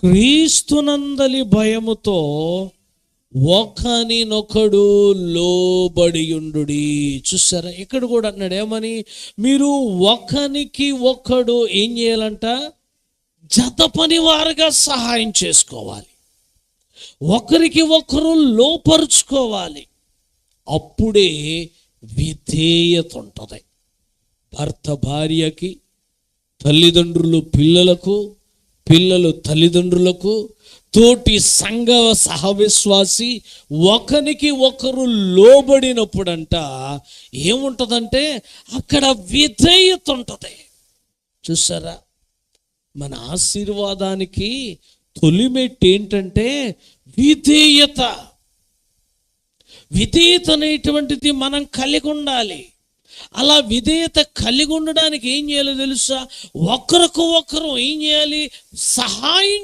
క్రీస్తునందలి భయముతో ఒకనినొకడు లోబడియుండుడి. చూసారా, ఇక్కడ కూడా అన్నాడు ఏమని? మీరు ఒకనికి ఒకడు ఏం చేయాలంట? జత పనివారుగా సహాయం చేసుకోవాలి, ఒకరికి ఒకరు లోపరుచుకోవాలి. అప్పుడే విధేయత ఉంటుంది. భర్త భార్యకి, తల్లిదండ్రులు పిల్లలకు, పిల్లలు తల్లిదండ్రులకు, తోటి సంఘ సహవిశ్వాసి ఒకరికి ఒకరు లోబడినప్పుడంట ఏముంటుందంటే అక్కడ విధేయత ఉంటుంది. చూసారా, మన ఆశీర్వాదానికి తొలిమెట్టు ఏంటంటే విధేయత. విధేయత అనేటువంటిది మనం కలిగి ఉండాలి. అలా విధేయత కలిగి ఉండడానికి ఏం చేయాలో తెలుసా? ఒకరికి ఒకరు ఏం చేయాలి? సహాయం